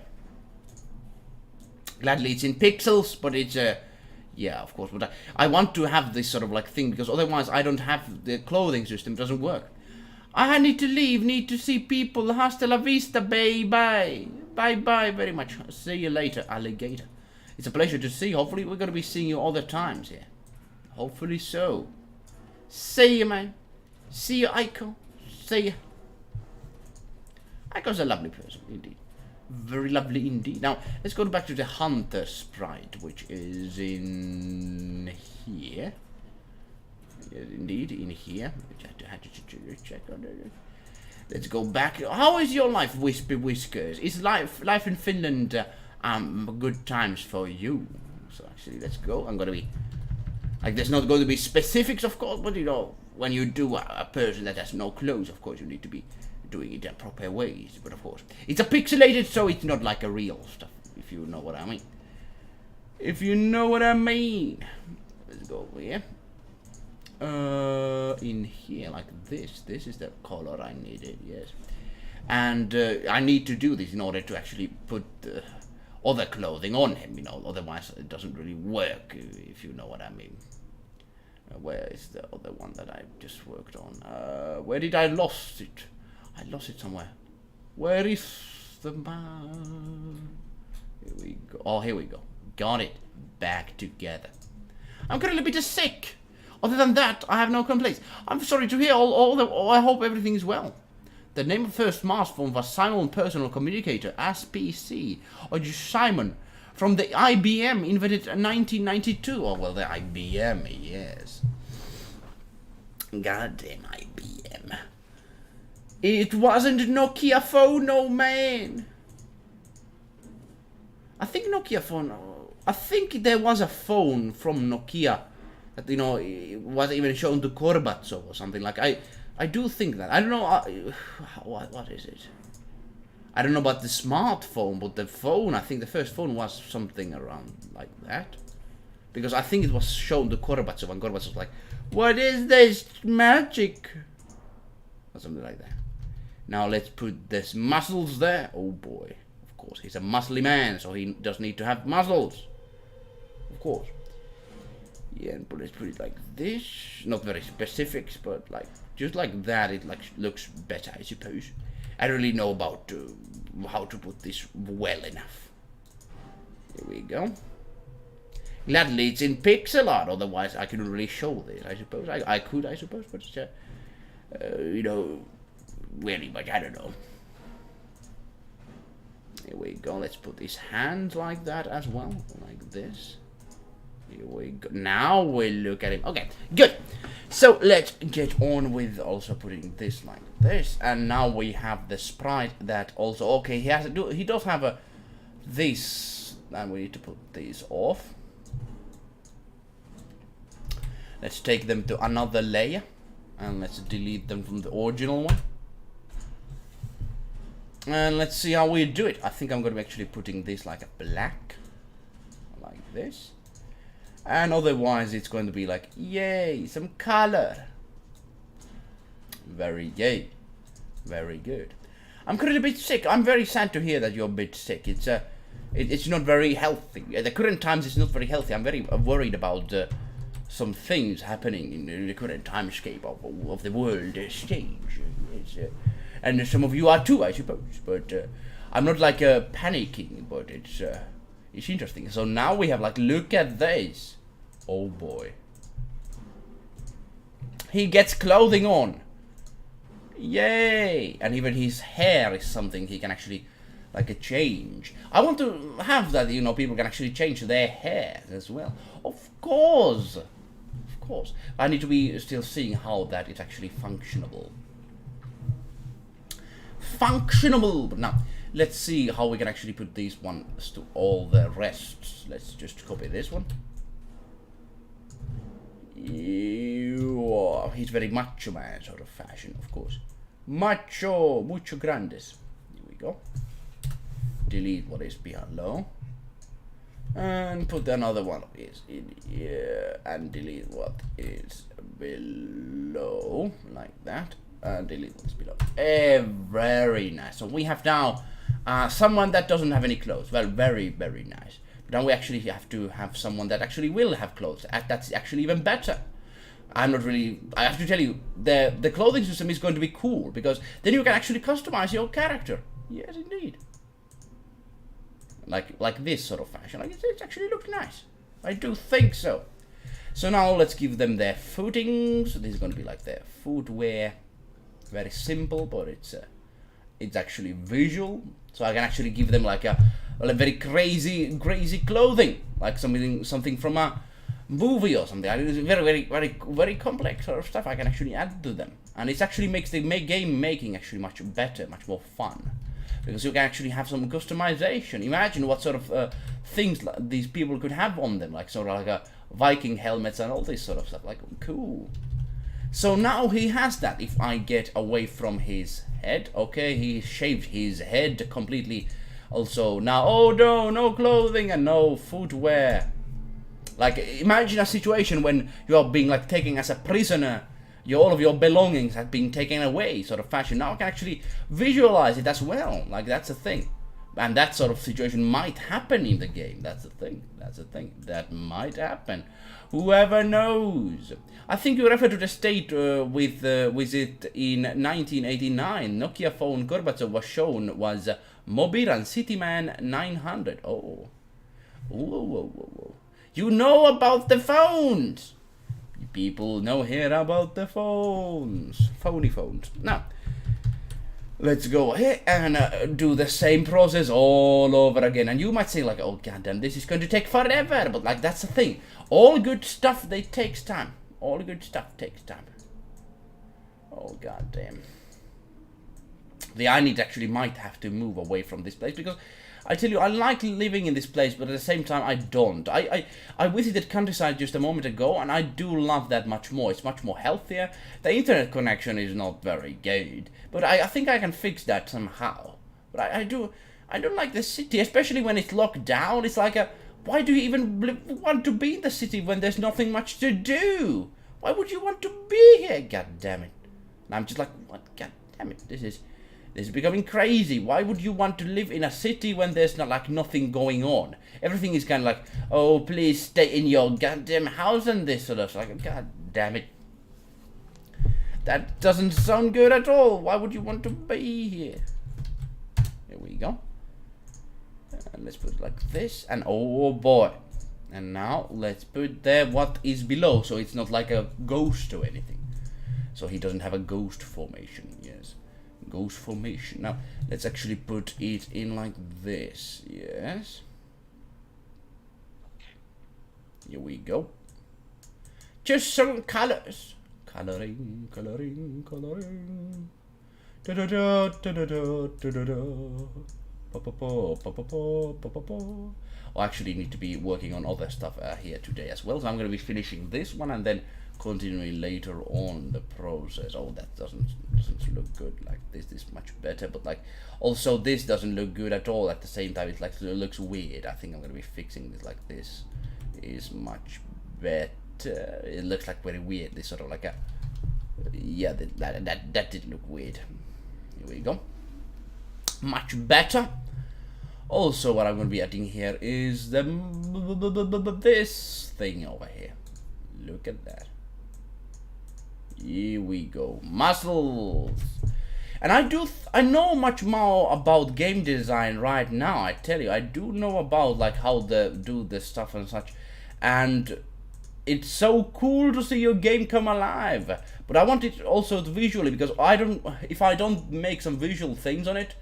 Gladly it's in pixels, but it's yeah, of course. But I want to have this sort of like thing, because otherwise I don't have the clothing system. It doesn't work. I need to leave. Need to see people. Hasta la vista, bye. Bye very much. See you later, alligator. It's a pleasure to see. Hopefully we're going to be seeing you other times here. Hopefully so. See you, man. See you, Aiko. See you. Aiko's a lovely person, indeed. Very lovely indeed. Now, let's go back to the hunter sprite, which is in here. Indeed, in here. Let's go back. How is your life, Wispy Whiskers? Is life in Finland good times for you? So actually, let's go. I'm gonna be like, there's not going to be specifics, of course, but you know, when you do a person that has no clothes, of course, you need to be doing it in proper ways. But of course, it's a pixelated, so it's not like a real stuff, if you know what I mean. If you know what I mean. Let's go over here. In here, like this. This is the color I needed, yes. And I need to do this in order to actually put other clothing on him, you know, otherwise it doesn't really work, if you know what I mean. Where is the other one that I just worked on? Where did I lost it? I lost it somewhere. Where is the man? Here we go. Oh, here we go. Got it. Back together. I'm currently a bit sick. Other than that, I have no complaints. I'm sorry to hear I hope everything is well. The name of the first smartphone was Simon Personal Communicator, SPC, or just Simon, from the IBM, invented in 1992. Oh, well, the IBM, yes. Goddamn IBM. It wasn't Nokia phone, no man. I think Nokia phone, I think there was a phone from Nokia that, you know, it was even shown to Gorbachev or something. Like, I do think that. I don't know, what is it? I don't know about the smartphone, but the phone, I think the first phone was something around like that. Because I think it was shown to Gorbachev, and Gorbachev was like, what is this magic? Or something like that. Now let's put this muscles there. Oh boy. Of course, he's a muscly man, so he does need to have muscles. Of course. Yeah, but let's put it like this. Not very specifics, but like just like that, it like looks better, I suppose. I don't really know about how to put this well enough. Here we go. Gladly it's in pixel art, otherwise I couldn't really show this, I suppose. I could, I suppose, but it's, you know, very much, I don't know. Here we go, let's put these hands like that as well, like this. Here we go. Now we look at him. Okay, good. So let's get on with also putting this like this, and now we have the sprite that also. Okay, he does have this, and we need to put these off. Let's take them to another layer, and let's delete them from the original one. And let's see how we do it. I think I'm going to be actually putting this like a black, like this. And otherwise it's going to be like, yay, some color. Very yay. Very good. I'm currently a bit sick. I'm very sad to hear that you're a bit sick. It's not very healthy. At the current times, it's not very healthy. I'm very worried about some things happening in the current timescape of the world stage. And some of you are too, I suppose. But I'm not like panicking, but it's interesting. So now we have like, look at this. Oh boy. He gets clothing on. Yay! And even his hair is something he can actually, like, a change. I want to have that, you know, people can actually change their hair as well. Of course! Of course. I need to be still seeing how that is actually functionable. Functionable! Now, let's see how we can actually put these ones to all the rest. Let's just copy this one. He's very macho man sort of fashion, of course. Macho, mucho grandes. Here we go. Delete what is below. And put another one of these in here. And delete what is below. Like that. And delete what is below. Very nice. So we have now someone that doesn't have any clothes. Well, very, very nice. But now we actually have to have someone that actually will have clothes. That's actually even better. I'm not really... I have to tell you, the clothing system is going to be cool, because then you can actually customize your character. Yes, indeed. Like this sort of fashion. Like it actually looks nice. I do think so. So now let's give them their footing. So this is going to be like their footwear. Very simple, but it's actually visual. So I can actually give them like a very crazy clothing, like something from a movie or something. It's very complex sort of stuff I can actually add to them, and it actually makes the game making actually much better, much more fun, because you can actually have some customization. Imagine what sort of things these people could have on them, like sort of like a Viking helmets and all this sort of stuff. Like, cool. So now he has that. If I get away from his head, okay, he shaved his head completely. Also now, oh no clothing and no footwear. Like, imagine a situation when you are being like taken as a prisoner. All of your belongings have been taken away, sort of fashion. Now I can actually visualize it as well. Like, that's a thing. And that sort of situation might happen in the game. That's the thing. That's the thing. That might happen. Whoever knows. I think you refer to the state with it in 1989. Nokia phone Gorbachev was shown was Mobiran Cityman 900. Oh. Whoa. You know about the phones. People know here about the phones. Phony phones. Now, let's go ahead and do the same process all over again. And you might say like, oh goddamn, this is going to take forever. But like, that's the thing. All good stuff, they takes time. All good stuff takes time. Oh goddamn. I need actually might have to move away from this place, because I tell you, I like living in this place, but at the same time I don't. I visited countryside just a moment ago, and I do love that much more. It's much more healthier. The internet connection is not very good, but I think I can fix that somehow. But I don't like the city, especially when it's locked down. It's like why do you even want to be in the city when there's nothing much to do? Why would you want to be here? God damn it. And I'm just like, what? God damn it. This is becoming crazy. Why would you want to live in a city when there's nothing going on? Everything is kind of like, oh, please stay in your goddamn house and this sort of like, god damn it. That doesn't sound good at all. Why would you want to be here? Here we go. And let's put it like this. And oh boy. And now let's put there what is below, so it's not like a ghost or anything. So he doesn't have a ghost formation. Yes. Ghost formation. Now let's actually put it in like this. Yes. Here we go. Just some colors. Coloring. Da da da da da da da da da. I actually need to be working on other stuff here today as well. So I'm going to be finishing this one and then continuing later on the process. Oh, that doesn't look good. Like this is much better, but like also this doesn't look good at all. At the same time, it like it looks weird. I think I'm going to be fixing this. Like this is much better. It looks like very weird. This sort of like a yeah. That did look weird. Here we go. Much better. Also, what I'm going to be adding here is this thing over here. Look at that. Here we go. Muscles. And I know much more about game design right now. I tell you, I do know about like how they do this stuff and such. And it's so cool to see your game come alive. But I want it also visually, because if I don't make some visual things on it,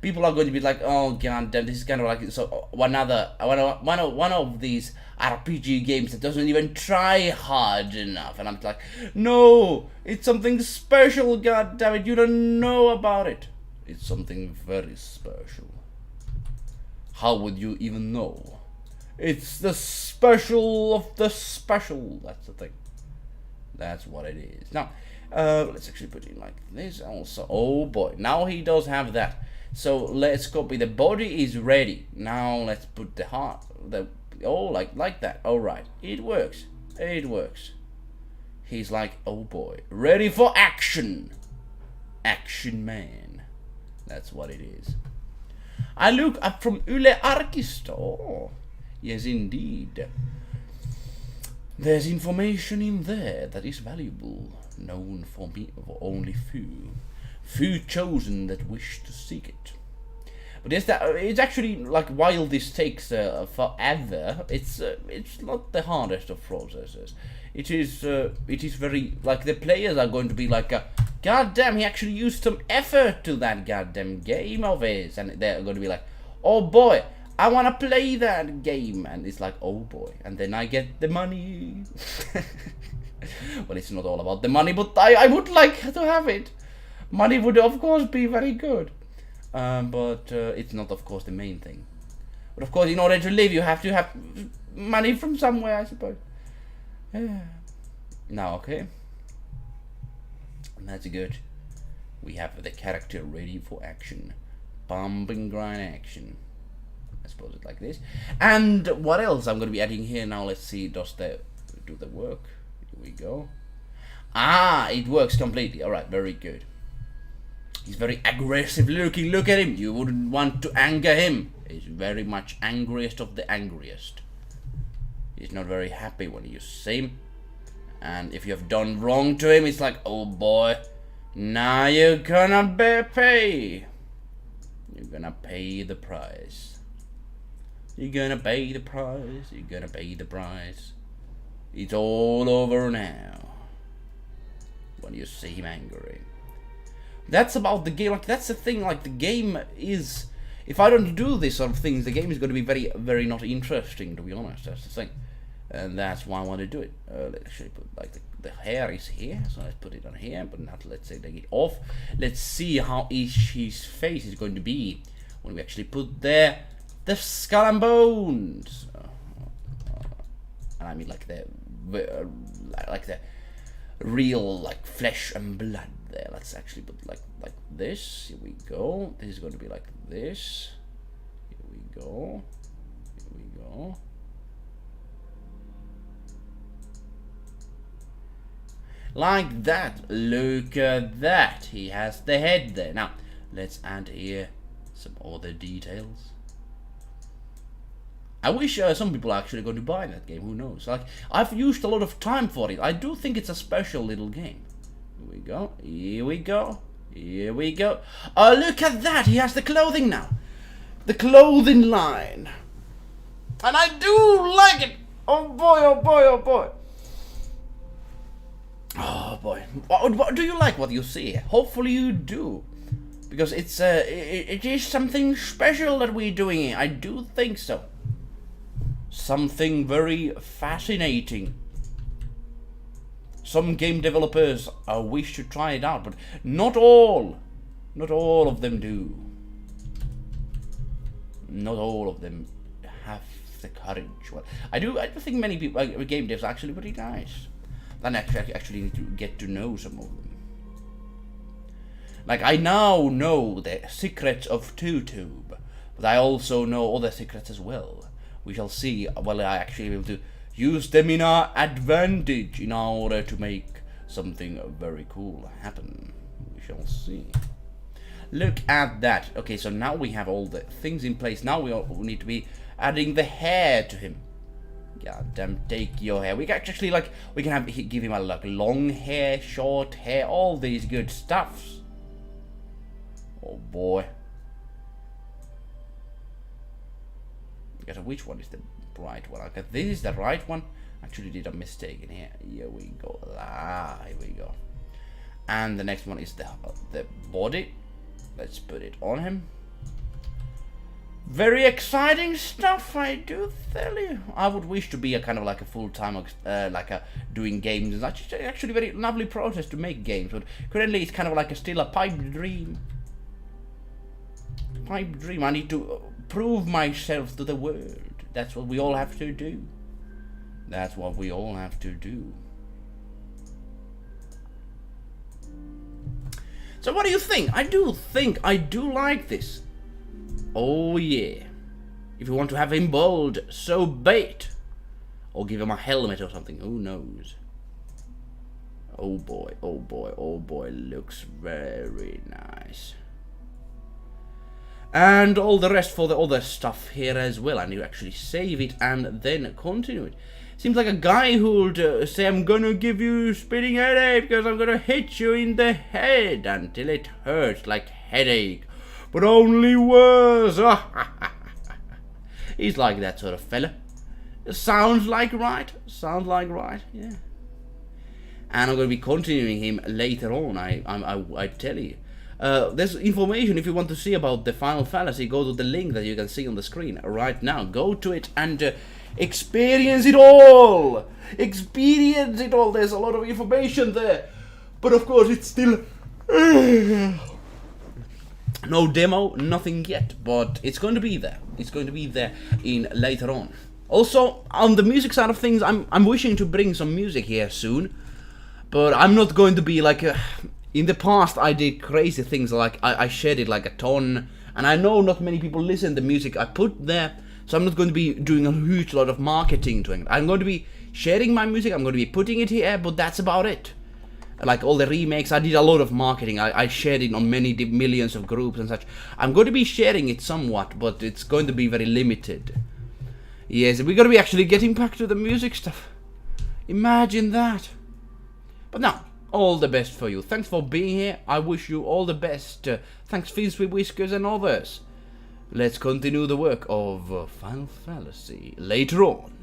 people are going to be like, oh god damn, this is kind of like so one of these RPG games that doesn't even try hard enough. And I'm like, no, it's something special, god damn it, you don't know about it. It's something very special. How would you even know? It's the special of the special. That's the thing. That's what it is. Now, let's actually put it like this also. Oh boy, now he does have that. So let's copy. The body is ready. Now let's put the heart. Like that. All right, it works. It works. He's like, oh boy, ready for action. Action man. That's what it is. I look up from Yle Arkisto. Oh, yes, indeed. There's information in there that is valuable, known for me for only few chosen that wish to seek it. But it's actually like, while this takes forever, it's not the hardest of processes. It is very, like, the players are going to be like, god damn, he actually used some effort to that goddamn game of his, and they're going to be like, oh boy, I want to play that game. And it's like, oh boy, and then I get the money. Well, it's not all about the money, but I would like to have it. Money would of course be very good, but it's not of course the main thing. But of course, in order to live, you have to have money from somewhere, I suppose. Yeah. Now, okay, that's good. We have the character ready for action. Bump and grind action. I suppose it's like this. And what else I'm going to be adding here now? Let's see, does the do the work? Here we go. Ah, it works completely. All right, very good. He's very aggressive looking. Look at him. You wouldn't want to anger him. He's very much angriest of the angriest. He's not very happy when you see him. And if you have done wrong to him, it's like, oh boy, now you're gonna pay. You're gonna pay the price. You're gonna pay the price. You're gonna pay the price. It's all over now. When you see him angry. That's about the game. Like, that's the thing. Like, the game is, if I don't do this sort of things, the game is going to be very, very not interesting, to be honest. That's the thing, and that's why I want to do it. Let's actually put, like, the hair is here, so let's put it on here. But not, let's say, take it off. Let's see how his face is going to be when we actually put the skull and bones. And I mean, like the real, like, flesh and blood there. Let's actually put like this. Here we go. This is going to be like this. Here we go. Here we go. Like that. Look at that. He has the head there. Now let's add here some other details. I wish some people are actually going to buy that game. Who knows? Like, I've used a lot of time for it. I do think it's a special little game. Here we go. Here we go. Here we go. Oh, look at that. He has the clothing now. The clothing line. And I do like it. Oh boy, oh boy, oh boy. Oh boy. What do you like what you see? Hopefully you do. Because it's it is something special that we're doing here. I do think so. Something very fascinating. Some game developers wish to try it out, but not all of them do. not all of them have the courage. Well, I do think many people, game devs, are actually pretty nice. Then actually need to get to know some of them. Like, I now know the secrets of TuTube, but I also know other secrets as well. We shall see whether I actually be able to use them in our advantage in order to make something very cool happen. We shall see. Look at that. Okay, so now we have all the things in place. Now we need to be adding the hair to him. God damn, take your hair. We can actually, like, we can give him a, like, long hair, short hair, all these good stuffs. Oh boy. Okay, so which one is the right one? Okay, this is the right one. Actually did a mistake in here. Here we go. Here we go. And the next one is the body. Let's put it on him. Very exciting stuff, I do tell you. I would wish to be a kind of like a full-time, doing games. It's actually very lovely process to make games, but currently it's kind of like still a pipe dream. Pipe dream. I need to prove myself to the world. That's what we all have to do. That's what we all have to do. So what do you think? I do like this. Oh yeah. If you want to have him bald, so bait. Or give him a helmet or something, who knows. Oh boy, oh boy, oh boy, looks very nice. And all the rest for the other stuff here as well. I need to actually save it and then continue it. Seems like a guy who'd say, I'm gonna give you spinning headache because I'm gonna hit you in the head until it hurts like headache, but only worse. He's like that sort of fella. Sounds like right. Sounds like right. Yeah. And I'm gonna be continuing him later on. I tell you. There's information if you want to see about the final fallacy. Go to the link that you can see on the screen right now. Go to it and experience it all. Experience it all. There's a lot of information there, but of course it's still no demo, nothing yet. But it's going to be there. It's going to be there in later on. Also, on the music side of things, I'm wishing to bring some music here soon, but I'm not going to be like in the past, I did crazy things like I shared it like a ton, and I know not many people listen to the music I put there, so I'm not going to be doing a huge lot of marketing to it. I'm going to be sharing my music, I'm going to be putting it here, but that's about it. Like all the remakes, I did a lot of marketing. I shared it on many millions of groups and such. I'm going to be sharing it somewhat, but it's going to be very limited. Yes, we're going to be actually getting back to the music stuff. Imagine that. But now, all the best for you. Thanks for being here. I wish you all the best. Thanks, Fizz with Whiskers and others. Let's continue the work of Final Fallacy later on.